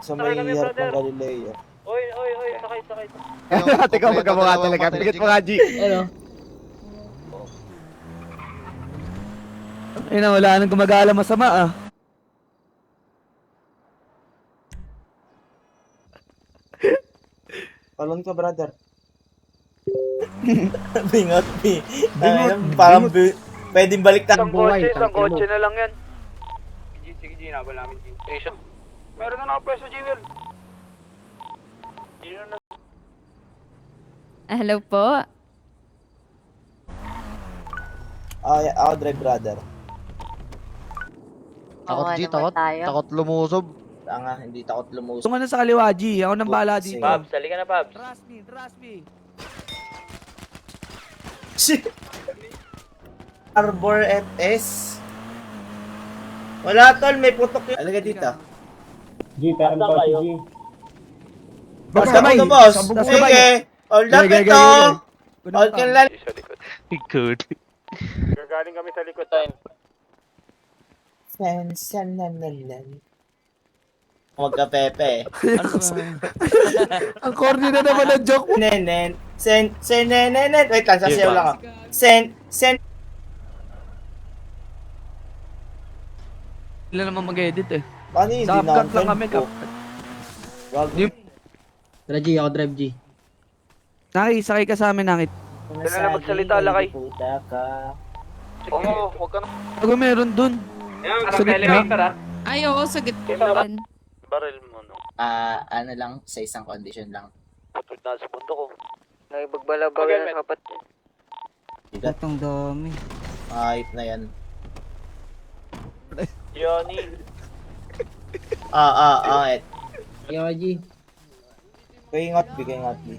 Sa may harap ng Galileo. Oy, sakay. Teka, magkamukha talaga. Pikit mo nga, G. Ano? Ay na, wala nang gumagala masama ah. Talon ka, brother. Bingot, parang pwedeng balik Isang kotse na lang yan. Sige, G, nabal namin, G. Station. Meron na nakapreso, G, Will. Hello po. Ako drive, brother. Takot, G, takot. Takot lumusob. Tanga, hindi takot lumusok. Tunga na sa kaliwa, G. Ako nang bahala dito. Pabs, halika na, Pabs. Trust me. Arbor FS. Wala, tol, may putok yun. Alaga dito. Boss Basta kamay. ko to, boss. Sabog kamay. Sige. Hold up Gage. ito. Hold ka lang. Sa likod. Ikot. Gagaling kami sa likod tayo. Huwag ka, Pepe. Ang corny na naman ang joke mo. Nenen. Nenen. Wait lang, sasayaw lang ako. Sen. Wala naman mag-edit eh. Paano hindi Sa na? upcut lang kami. Wag. Tara, G, ako drive, G. Naki, sakay ka sa amin, Nakit. Dala na magsalita, lakay. Puta ka. Oo, huwag ka na. Bago meron dun. Ayan, Sa gitna. Ay, oo, sa gitna. Baril mo, no? Ano lang, sa isang condition lang. Putol na sa mundo ko. Nakipagbalabaw yan sa kapat. Batang dami. Ayip na yan. Johnny. Ayaw, G. Kaya ingat, B.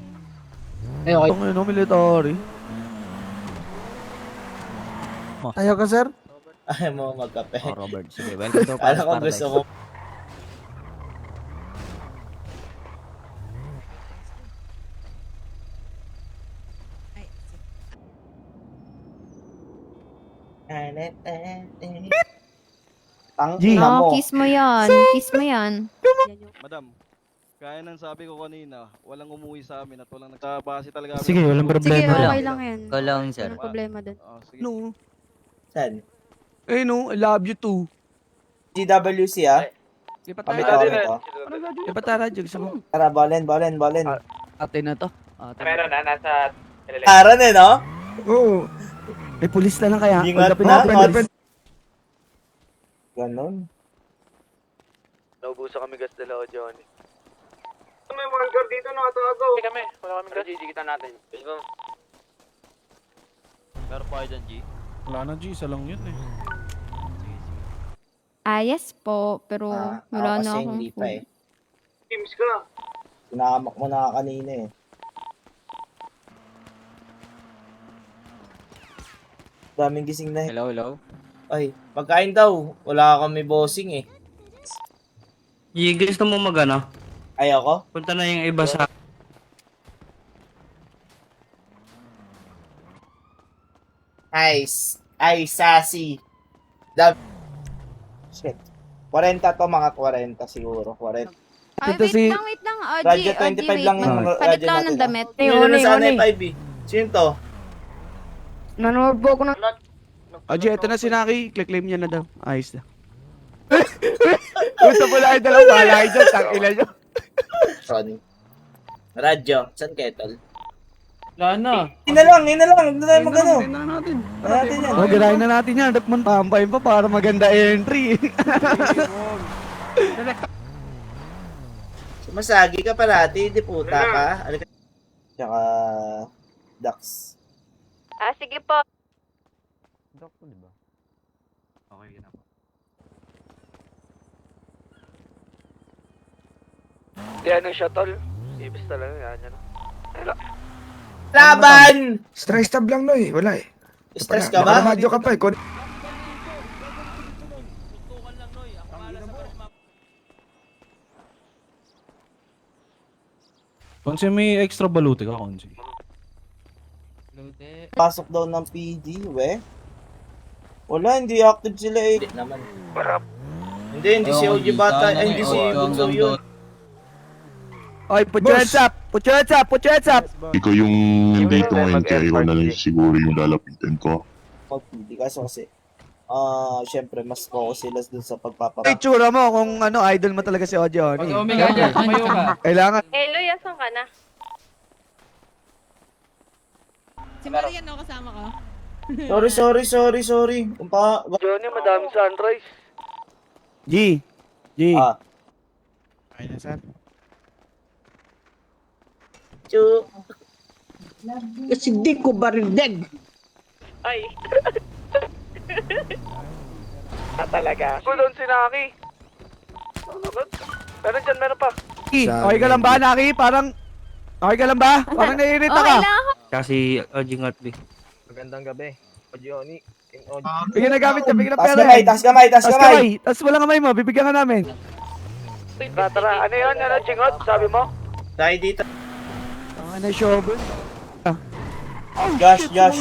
Ay, okay. Itong ano, military. Ayaw ka, sir? Ayaw mo magkape. Robert, sige. Welcome to Alam ko gusto mo. G. Tangina mo. Kiss mo yan. Madam, kaya nang sabi ko kanina, walang umuwi sa amin at walang nagbabase talaga. Sige, walang Sige, problema. okay lang yan. Walang, sir. Walang problema dun. Oh, sige. No. Saan? Eh no, I love you too. GWC ah. Di pa Kami tayo. to. Di pa tayo, Jugs mo. Tara, balen. Ate na to. Ate. Meron na, nasa... Aran no? Oo. May pulis na lang kaya. Ingat Pagdapin na, natin, Mads. friend. Ganon. Naubusan kami gas dalawa, Johnny. May mga guard dito nakatago. Hindi kami, wala kaming gas. Digitan natin. Meron pa kayo dyan, G? Wala na, G. Isa lang yun eh. Yes po, pero wala na akong Hindi pa food. Teams ka. Pinahamak mo na kanina eh. Daming gising na eh. Hello. Ay, pagkain daw. Wala kami bossing eh. Gusto mo magana? Ayoko? Punta na yung iba sa... Ay, sassy. Shit. 40 to, mga 40 siguro. 40. Ay, Ito si- wait lang. Radyo 25 lang yung Palit radyo lang natin. ng damit. Sino na sana yung 5B? Sino to? Nanonood po ako ng... Aji, ito na si Naki. Claim niya na daw. Ayos na. Gusto mo lang yung dalawang balay dyan. Tangina nyo. Ronnie. Radyo. Saan kettle? Wala na. Hindi na lang. Hindi na tayo magano. Tingnan natin. Natin yan. Oh, girahin na natin yan. Dapat man tampayin pa para maganda entry. Masagi ka parati. Di puta ka. Tsaka... Ducks. Sige po. Okay, yun ako. Yan ang shuttle. Ibis talaga, yan yan. Laban! Stress tab lang, Noy. Wala eh. Stress ka ba? Nakaradyo ka pa eh. Konsi may extra baluti ka, Konsi. Pasok daw ng PD, we. Wala, hindi active sila eh. Hindi naman. Hindi si OG Bata. Ay, hindi si Bunso yun. Oy, put your hands up! Put your hands up! Put your hands up! Ikaw yung dito ngayon kaya ikaw na lang siguro yung lalapitan ko. Hindi kasi, syempre, mas focus sila dun sa Ay, pagpapapag. tsura mo kung ano, idol mo talaga si Ojo. Omega niya, tumayo ka. Kailangan. Hello, yasan ka na? Si Marian, no, kasama ka? Sorry. Johnny, madaming sunrise. G. Ah. Ay na, sir. Chu. Kasi di ko barindig. Ay. Talaga. Ako doon si Naki. Meron pa. G. Okay ka lang ba, Naki? Parang... Okay ka lang ba? Parang naiirita Okay ka. lang ako. Kasi OG Ngatli. Magandang gabi. Johnny. Bigyan na gamit niya, bigyan na Taas pera. kamay, taas kamay, taas Tas kamay. kamay. Tas walang kamay mo, bibigyan ka namin. Tara. Ano yun? Ano, Chingot? Sabi mo? Tayo dito. Ano yung shovel? Josh.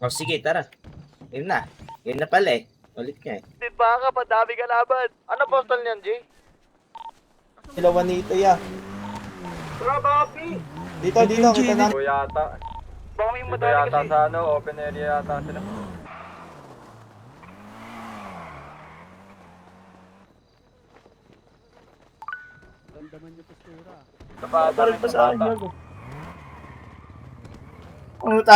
Oh, sige, tara. Yun na. Yun na pala eh. Ulit nga eh. Di ba ka? Padami ka laban. Ano postal niyan, Jay? Sila Juanito ya. Tara, Papi. Dito, kita na. Yata. Baka may madami kasi. Sa ano, open area yata sila. Parang pa sa akin, Gago. Ano ta?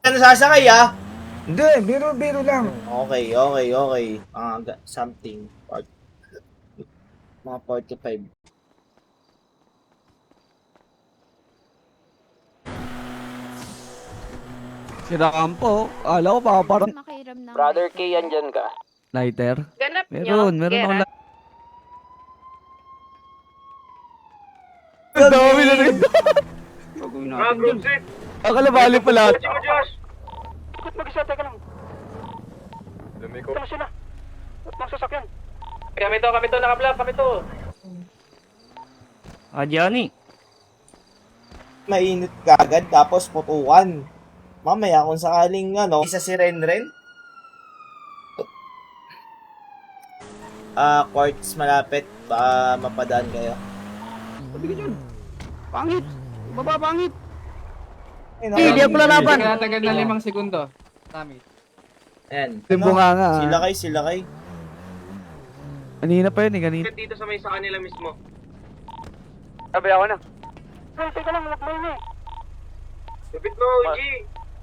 Ano sasakay ah? Hindi, biro lang. Okay. Something. Mga 45. Sira kampo. Kala ko baka parang Makiram na. Brother K, andyan ka? lighter. Ganap Meron Gera. akong Ang dami na rin. Akala bali pa lahat. Josh! Bakit mag-isa? Teka lang. Lumiko. Tama siya na. Ba't nang sasakyan? Kami to, naka-vlog, kami to. Johnny. Mainit kagad tapos putukan. Mamaya kung sakaling isa si Renren. Quartz malapit. Baka mapadaan kayo. Sabi ka dyan. Pangit. Pangit. Hindi ako lalaban. Tagal na 5 segundo. Tami. Ayan. Timbo nga nga. Sila kay. Kanina pa yun eh, kanina. Dito sa may sa kanila mismo. Sabi ako na. Ay, teka lang, nagmay na eh. Lapit mo, G.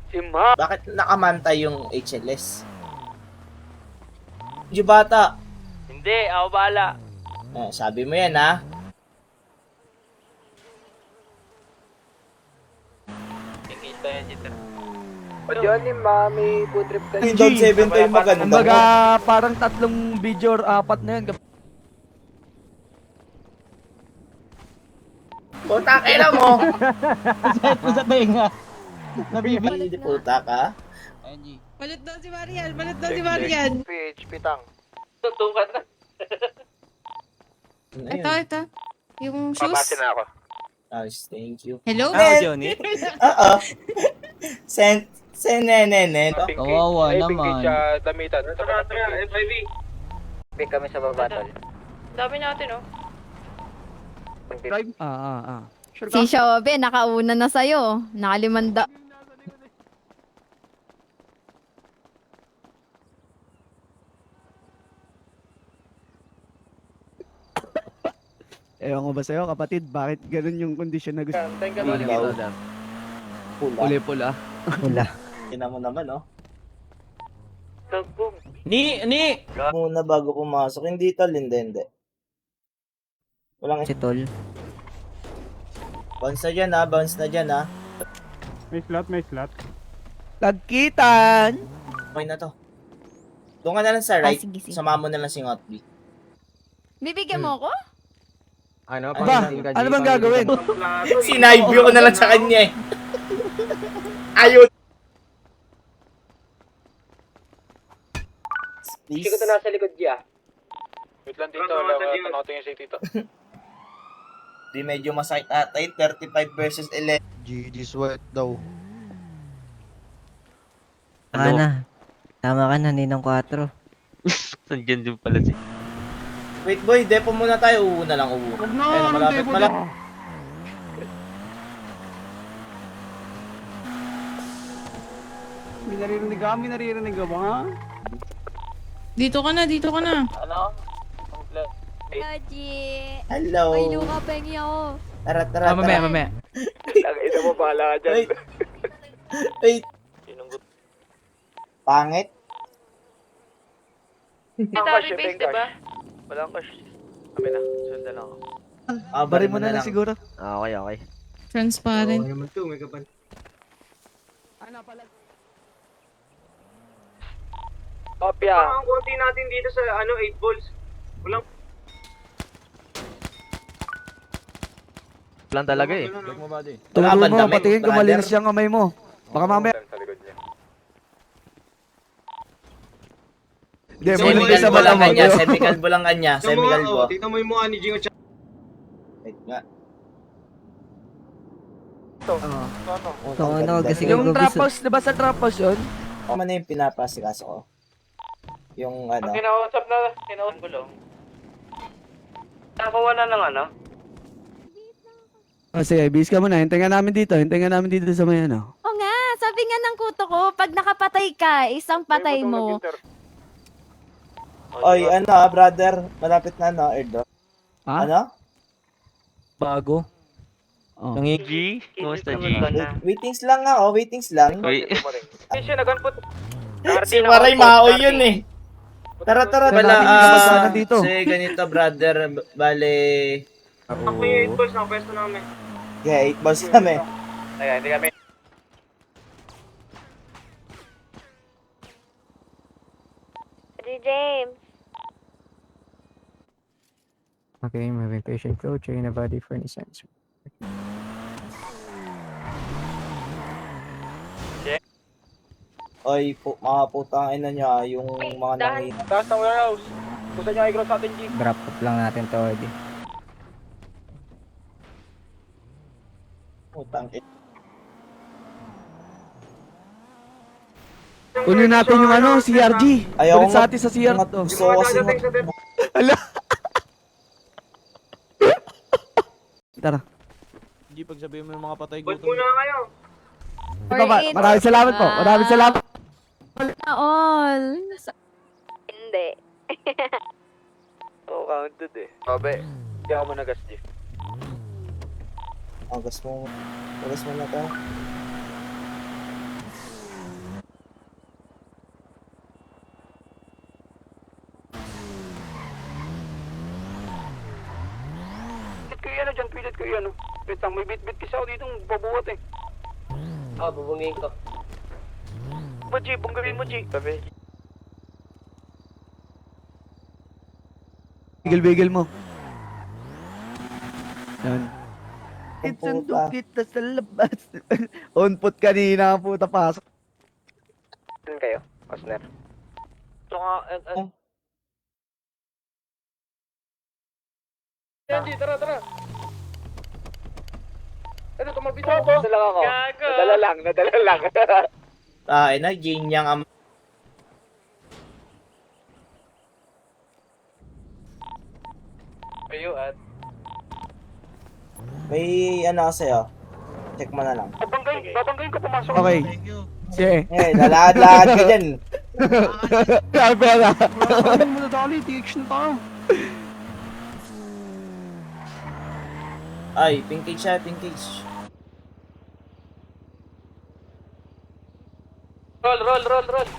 Si Ma. Bakit nakamantay yung HLS? Bata. Hindi, ako bahala. Sabi mo yan ha. Kikita yan, Jiter. O Johnny, may food trip ka. Yung Dog 7 to yung maganda. Kumbaga parang 3 video or 4 na yun. Puta kailan mo. Set mo sa tenga. Hindi puta ka. Balut daw si Marian. PHP tang. Tutukan na. Ito. Yung shoes. Papase na ako. Thank you. Hello? Johnny. Oo. Senenenen. Kawawa naman. Damitan. Tara, F5. Pick kami sa baba, tol. Dami natin, oh. Drive? Sure ka? Si Shobe, nakauna na sa'yo. Nakalimanda. Ewan ko ba sa'yo, kapatid? Bakit ganun yung kondisyon na gusto? Thank you, Ilaw. Pula. Pula. Tingnan mo naman Ni! Muna bago pumasok. Hindi tol, hindi. Walang Si Tol. bounce na dyan ha. May slot. Tagkitan! Okay na to. Doon ka na lang sa right. sige. Sama mo na lang si Ngotby. Bibigyan mo ako? Ano Ba? Ano bang gagawin? Sinayview ko na lang sa kanya eh. Ayun. Please. Hindi ko ito nasa likod niya. Wait lang dito, tanaw tingin siya dito. Di medyo masakit ata yun. 35 versus 11. GG sweat daw. Ana. Tama ka na, Ninong 4. Nandiyan din pala si... Wait boy, depo muna tayo. Uuna lang, uuna. Huwag na, Ayun, anong malapit, depo malapit. May naririnig ka ba nga? Dito ka na, dito ka na. Ano? Haji. Hello. Ay, luka, pengi ako. Tara, tara, tara. mamaya. Ina mo, bahala ka dyan. Wait. Wait. Pangit? Military base, diba? Walang cash. Kami na, sundan lang ako. Bari mo na lang siguro. Okay, okay. Transparent. Kopya. Ang konti natin dito sa 8 balls. Walang Plan talaga eh. Turo mo, bandamit, patingin kung brother. malinis yung kamay mo. Baka mamaya. Hindi, malinis sa mata mo. Semical lang kanya. Semical bo. Tingnan mo yung mukha ni Jingo. Wait nga. Yung trap house, diba sa trap house yun? Ano na yung pinapasikaso ko? Yung ano? Kinausap na, kinausap ko lang. Nakakuha na ng ano? Sige, bis ka muna. Hintayin ka namin dito sa may ano. Oo nga, sabi nga ng kuto ko, pag nakapatay ka, isang patay mo. Oy, ano brother? Malapit na Erdo. Ha? Ano? Bago. Oh. G? Kumusta G? Waitings lang nga, waitings lang. Uy. Siya naganput. Si Maray Mao yun eh. Tara, tara. Kaya Bala, natin yung kasama dito. Kasi ganito brother, bale... Ako yung 8 balls na pwesto namin. Yeah, 8 balls kami. Ayan, hindi kami. James. Okay, moving patient flow, checking the body for any signs. Oy, mga putang ina niya, yung mga nangi... Taas ng warehouse. Gusto niyo i-cross natin G? Drop up lang natin to, Eddie. Putang ina. Kunin natin yung ano, CRG. Ayaw Kunin sa atin sa CR to. Gusto ko kasi Tara. Hindi pagsabihin mo yung mga patay Ba't gutom. muna kayo? Maraming salamat po. Maraming salamat. Na all. Hindi. Oo, counted eh. Sabi, hindi ako managas G. Agas mo na to. Pilit ko yan dyan, pilit ko yan. Wait lang, may bit-bit kasi ako dito babuhat eh. Bubungin ko. Ba G, bunggawin mo G. Sabi. Bigil-bigil mo. Yan. Ang Isundo puta. kita sa labas. On put kanina ang puta pasok. Saan kayo, Osner? Ito nga, Andy, tara, tara. Ano, tumabit ako. Nadala ako. Gago. Nadala lang. Na, Jin yang am... Kayo at... May ano ako sa'yo. Check mo na lang. Babanggayin ko pumasok. Okay. Sige. Lalahad ka dyan. Pera. Ano mo na dali, TX na tayo. Ay, pinkage siya, pinkage. Roll.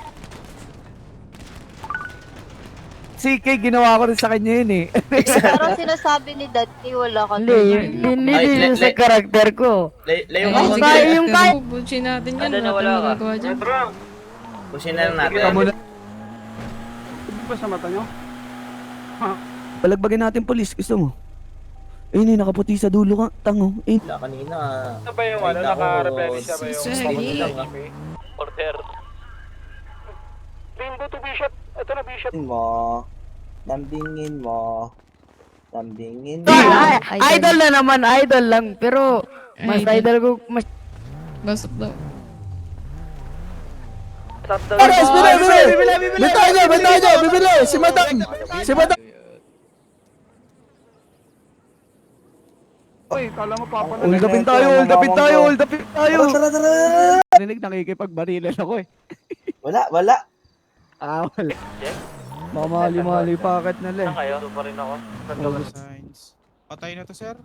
Si Kay, ginawa ko rin sa kanya yun eh. Pero sinasabi ni Daddy, wala ka Hindi sa karakter ko. Layo ka mo. yung kay... Pupusin natin yan. Ano na, Wala wala tayong ka? magagawa dyan. Tara. Pusin na lang natin. Ikaw muna. Hindi ba sa mata nyo? Balagbagin natin polis. Gusto mo? Ayun eh, nakaputi sa dulo ka. Tango. Eh. Wala kanina. Ano ba yung ano, naka-replenish siya ba yung... Sige. Order. Bingo to Bishop. Ito na Bishop. Lambingin mo. Idol na naman, idol lang. Pero, mas idol ko, mas... Basok daw. Ares, bibili! Bintay nyo! Bibili! Si Madam! Uy, kala mo papalag. Hold upin tayo! Tara, tara! Rinig, nakikipagbarilan ako eh. Wala. Wala. Baka mali-mali packet na lang. kayo? Ito pa rin ako. Signs. Patay na to, sir.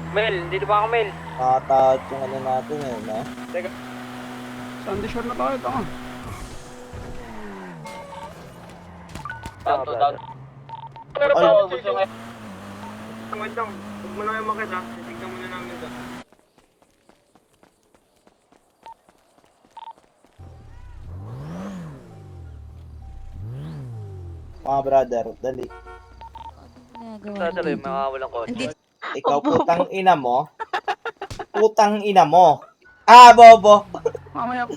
Mel, dito ba ako, Mel? Nakataot yung ano natin eh, no? Sandy shore na tayo, tanga. Down. Ay. Wait lang, huwag mo na kayo makita. Titignan muna namin ito. Mga brother, dali. Sasali, mga walang kotse. Hindi. Ikaw, putang ina mo. Putang ina mo. Ah, bobo. Mamaya,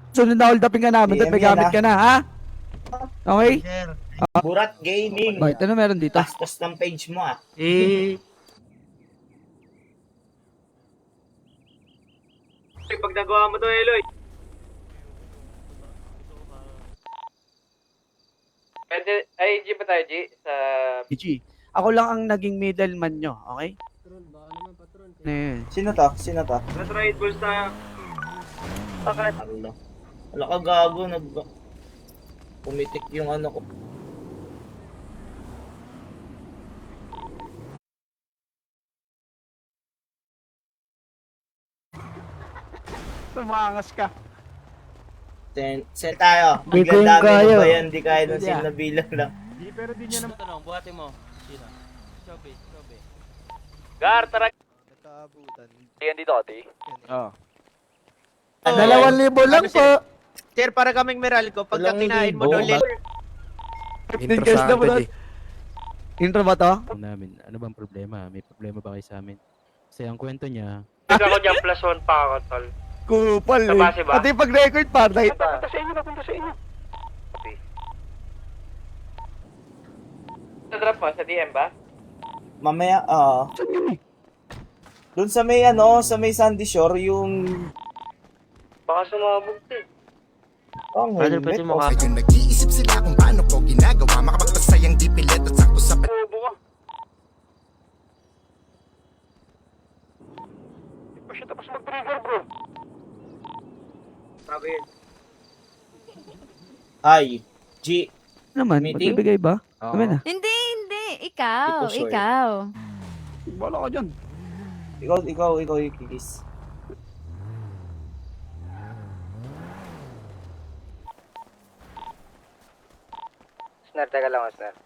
Sunod na hold upin ka namin, DM may yan, gamit ah. ka na, ha? Okay? Burat Gaming. Bakit ano meron dito? Tastos ng page mo ah. pag nagawa mo to, Eloy. Ay, G ba tayo, G? Sa... G. Ako lang ang naging middleman nyo, okay? Ano yun? Sino to? Let's ride, bulls tayo. Ano? Wala ka gago. Pumitik yung ano ko. Tumangas ka. Send tayo. Di ko Biglang yung dami kaya. mo ba yan? Di kaya ng Hindi, sim na bilang lang. Di, pero di niya naman. Tanong, buhatin mo. Sino? Chobe. Gar, tara! Yan dito, Oti. Oo. 2,000 lang po. Sir, para kaming Meralco, pagka kinain mo ulit. 15 guys na mo doon. Intro ba to? namin. Ano bang problema? May problema ba kayo sa amin? Kasi ang kwento niya, Tignan ko dyan, +1 pa ako, tol. Kupal Sa base eh. ba? Pati pag-record pa. Papunta sa inyo. Sa drop mo, sa DM ba? Mamaya, doon sa may sa may Sandy Shore, yung... Baka sumabog eh. helmet. Medyo nag-iisip sila kung paano ko ginagawa. Makapagpasayang di pilit at sakto sa Bobo ka. Di pa siya tapos mag-trigger, bro. Sabi yun. Ay, G. Naman, Meeting? magbibigay ba? Kami na. Hindi. Ikaw. Ito, sure. Ikaw. Bala ka dyan. Ikaw, Kikis. Snare, teka lang, Snare.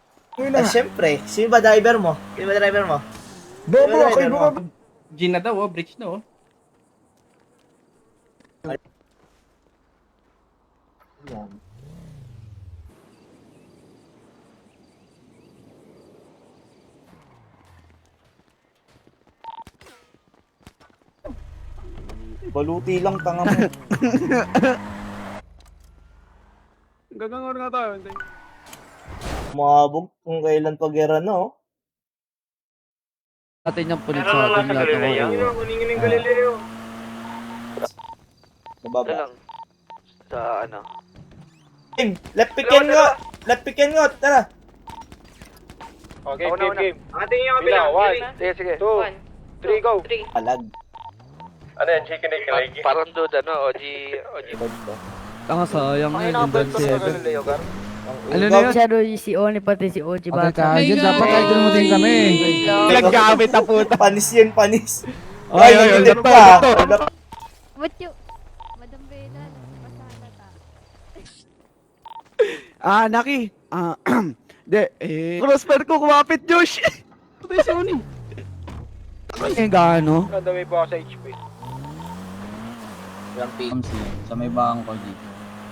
Siyempre. Sino ba driver mo? Bobo, Sino ba ako driver mo? G na daw, bridge na, oh. Yan. Baluti lang tanga mo. Gagangar nga tayo. Hindi. Umabog kung kailan pagera no. Atin yung punit sa atin lahat ng kukuha. Kuningin yung Galileo. Nababa. lang. Sa ano? Left picken nga. Tara. Okay, game. Ating yung kabila. Sige. 2, 3, go. Alag. Ano yan, chicken egg like? Parang doon, ano, OG. Tanga sayang Ay, yun. nakabalik ko sa Galileo, Gar. Ano na yun? Masyado si Oni pati si Oji Okay ka, dyan dapat kayo dumuting kami. Naggamit na puta. Panis yan, panis. Ay, nag-ulit hold pa. up. What you... Madam Bella, pasana ta. Naki. Crossfire ko kumapit, Josh. Ito si Oni. Eh, gaano? Nadami po ako sa HP. sa may bangko dito.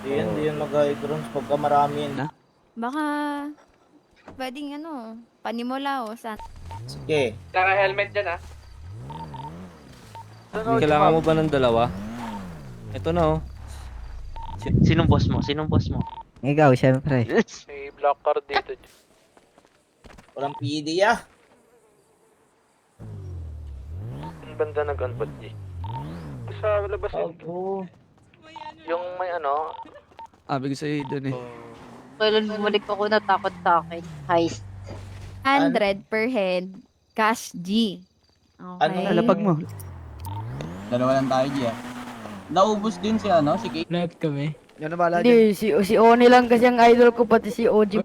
Di yan mag-hydrons pagka marami yan. Baka... Pwedeng panimula o saan. Sige. Naka-helmet dyan, ah. Kailangan mo ba ng dalawa? Ito na oh. Sinong boss mo? Ikaw, syempre. May black card dito. Walang PD ah. Ang banda nag-unpad, G. Sa labas eh. Opo. Yung may ano, Sabi ko sa'yo doon eh. Kailan bumalik ako natakot sa akin. Heist. 100 per head. Cash G. Okay. Ano? Lalapag mo. Dalawa lang tayo, G, Naubos din si, si Kate. Lahat kami. Yan na bala dyan. Si Oni lang kasi ang idol ko, pati si OG.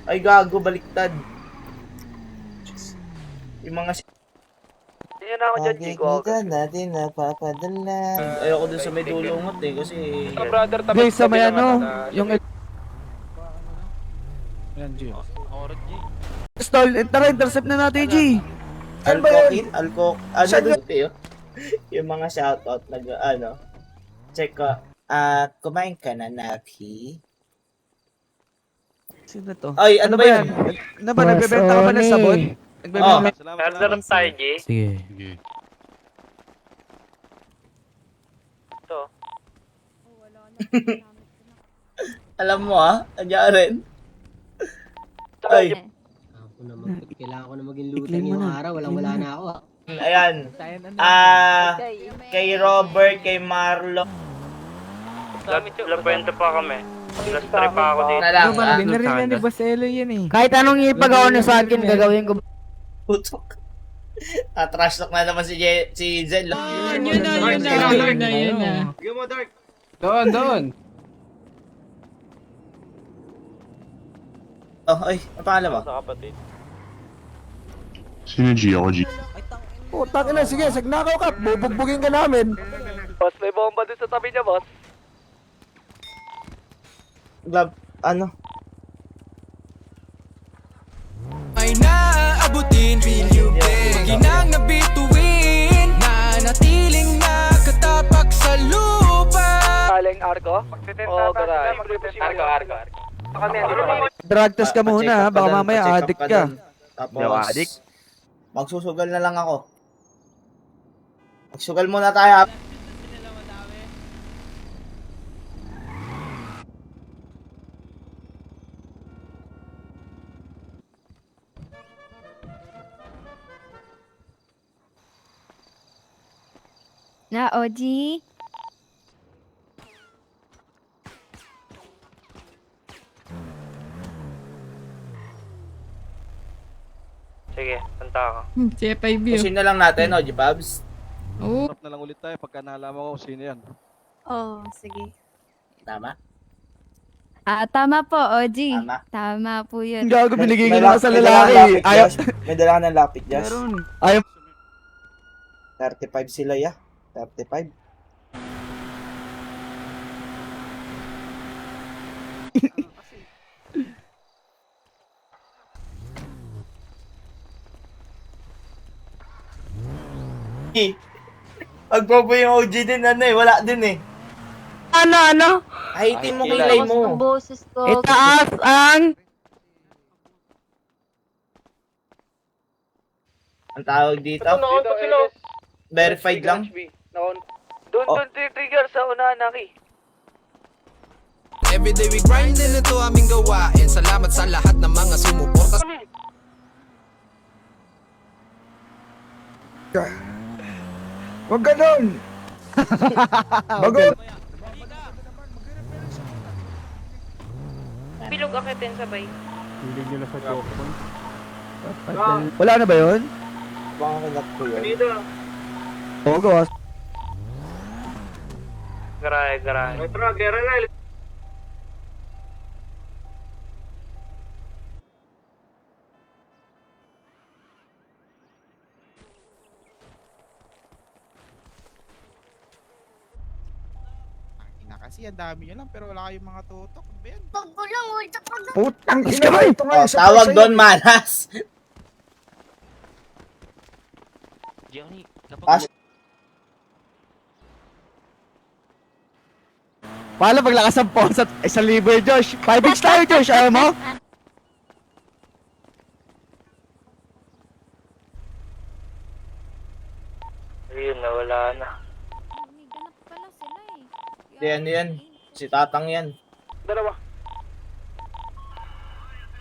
Ay, gago, baliktad. Yung mga tingnan ako dyan, Chico. natin napapadala. Ayoko dun sa may dulungot eh, kasi... Sa brother, tabi. Guys, sa may ano, yung Ayan, G. stall, tara, intercept na natin, G. Alcohol, doon kayo. Yung mga shoutout, check ko, kumain ka na, Naki? Sino to? Ay, ano ba yan? Ano ba, nagbebenta ka ba ng sabon? Nagbebenta Salamat, salamat. Sige. Alam mo andyan rin. Ay, Kailangan ko na maging lutang yung araw. Wala na ako, ayan. Kay Robert, kay Marlo. Lapento pa kami. Plus 3 pa ako dito. Na lang, Binaril na ni Baselo yan eh. Kahit anong ipagawa niyo sa akin, gagawin ko. putok. Trash talk na naman si Zen. Yun na. Yung mo, Dark. Doon. Oh, ay, ang pangalan mo? Sa kapatid. Sino G? Ako G. Putang ina, sige, sagnakaw ka, bubugbugin ka namin. Boss, may bomba dun sa tabi niya, boss. Ano? Ay naaabutin, maginang na bituin, nanatiling nakatapak sa lupa. Kaling arko? Oo, garay. Arko. Drug test ka muna, ha, baka mamaya addict ka. Tapos, magsusugal na lang ako. Magsugal muna tayo. Na, OG. Sige, punta ako. Pusin na lang natin, Oji Pabs. Stop na lang ulit tayo pagka nalaman ko kung sino yan. Oh, sige. Tama? Tama po, OG. Tama. Tama po yun. Gago, binigay May ko na sa may dala kang lalaki. lapit, Ayaw. Josh. May dala ka ng lapit, Josh. Meron. Ayaw. 35 sila, 35. Pagpopo yung OG din, wala din eh. Ano? Hahitin mo kilay mo. Boses ko. Itaas ang... Ang tawag dito, Dito, sila. verified lang. Doon trigger sa unahan, Naki. Everyday we grindin' ito aming gawain. Salamat sa lahat ng mga sumuporta. Huwag ganun! Bago! Bilog akitin sabay. Hindi nyo na sa checkpoint. Wala na ba yun? Baka kagat ko yun. Dito. Oo, gawas. Garay. May truck, gera na. Kasi ang dami nyo lang pero wala kayong mga tutok. Ano ba yan? Putang ina! Ito nga, Oh, tawag doon, manas. Paano paglakas ang posa at 1,000 Josh? 5x tayo, Josh. Ayaw mo? Ayun, nawala na. May ganap pala sila eh. Yan. Si Tatang yan. Dalawa.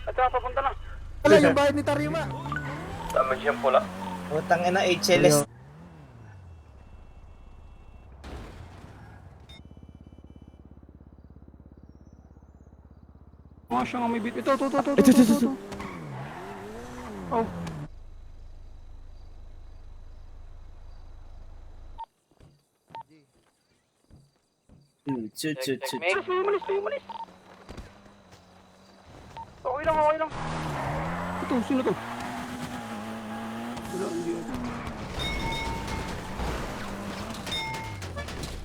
At saka papunta na. Wala yung bahay ni Tarima. Tama siyang pula. Utang ina HLS. Mga siya nga may bit. Ito. Oh. Shoot. Umalis. Okay lang. Ito, sino to?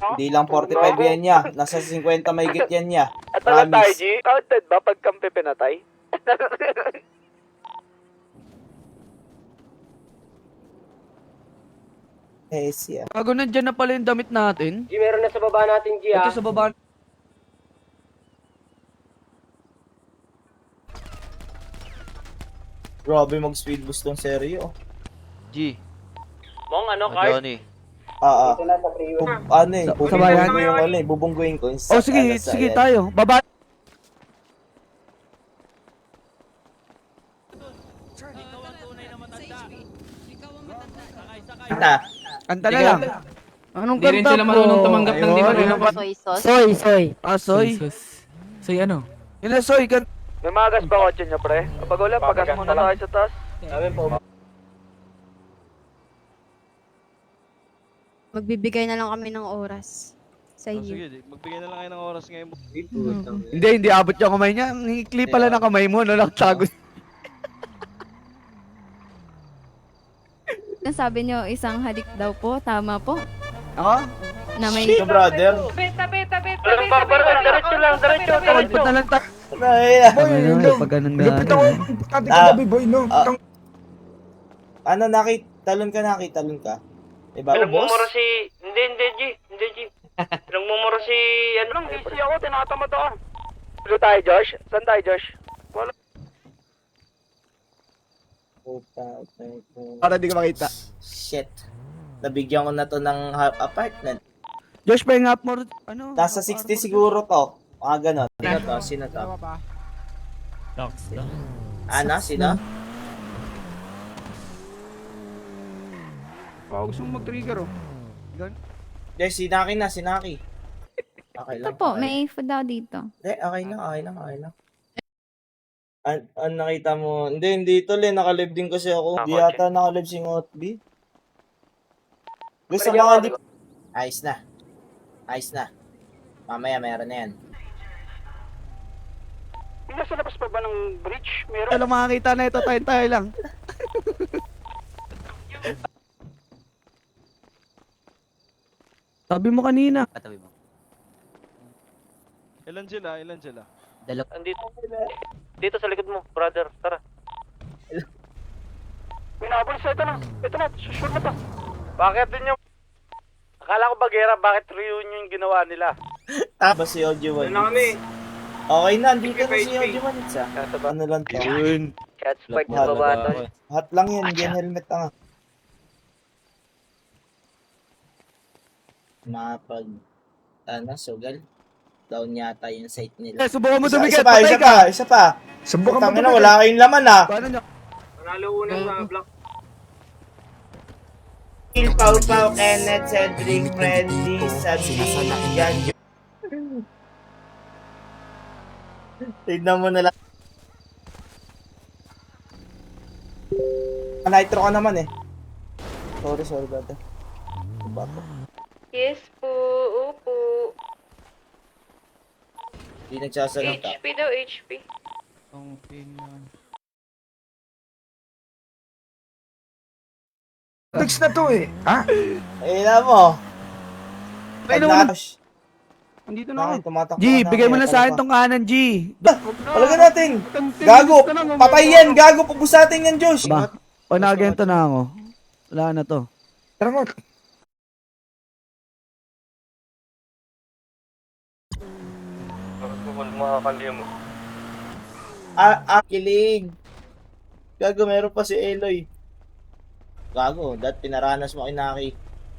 Hindi lang 45 yan niya. Nasa 50 may git yan niya. At tayo, Promise. G? Counted ba pag kampi pinatay? Eh, siya. Bago nandyan na pala yung damit natin. G, meron na sa baba natin, G, Ito sa baba. Grabe mag-speed boost tong seryo. G. Mong ano, Johnny. Ano eh, Sabayan? bubungguin ko yung ano eh, bubungguin ko yung Oh, sige tayo. Baba. Kanta. Kanta na lang. Anong Hindi rin kanta sila po? marunong tumanggap ng di marunong. Soy sauce. Soy. Ah, soy. Soy ano? Yun na, soy. May mga gas ba kotse niya, pre? Kapag wala, pagas muna tayo sa taas. Magbibigay na lang kami ng oras sa Oh, inyo. sige, magbigay na lang kayo ng oras ngayon. Hindi abot yung kamay niya. Ang hikli pala ng kamay mo. No, nakatago. Sabi nyo, isang halik daw po. Tama po. Ako? Na may... Shit, brother. Walang barbar, diretso lang. Pagput na lang tayo. Ay, Pag ganun ano, talon ka? Diba, boss? si... Hindi, G. Pinagmumura si... Ano lang, easy ako, tinatamad ako. Saan tayo, Josh? Wala. Para di ka makita. Shit. Nabigyan ko na to ng apartment. Josh, pahinga up mo. Ano? Nasa 60 siguro to. Mga ganon. Sino to? Ano? Sino? Baka gusto mong mag-trigger, oh. Yes, sinaki. Okay Ito lang. po, okay. may food daw dito. Okay lang. Ang nakita mo, hindi ito nakalive din kasi ako. Hindi yata nakalive si Ngotb. Gusto mo nga hindi... Ayos na. Mamaya meron na yan. Nasa labas pa ba ng bridge? Meron? Alam makakita na ito. Tayo lang. Sabi mo kanina. Patabi mo. Ilan sila? Dito sa likod mo, brother. Tara. Pinabol sa ito na. Sure na to. Bakit din yung... Akala ko bagera, bakit reunion yung ginawa nila? Ba si OG Ano One? na kami? Okay na, andito na si OG One. Ano lang to? Catch fight na baba to. Hot lang yan, hindi yan helmet nga. Sugal. Down yata yung site nila. Subukan mo Isa dumikit. pa. Subukan mo Tangina, dumikit. wala kayong laman ah. Paano nyo? Panalo unang sa block. Pau, Kenneth, Cedric, Freddy, Sabi, yan. Tignan mo na lang. Nitro ka naman eh. Sorry, brother. Bato. Yes po, opo. Hindi nagsasalita. daw, HP. Text na to eh. Ha? Ayun na mo. Andito na ako. Tumatakbo G, bigay mo na sa akin tong kanan, G. Talaga natin. Gago. Patay yan. Gago. Pupusatin yan, Josh. Ba? Pag nakagento na ako, wala na to. Tara mo. Kilig. Gago, meron pa si Eloy. Gago, pinaranas mo kay Naki.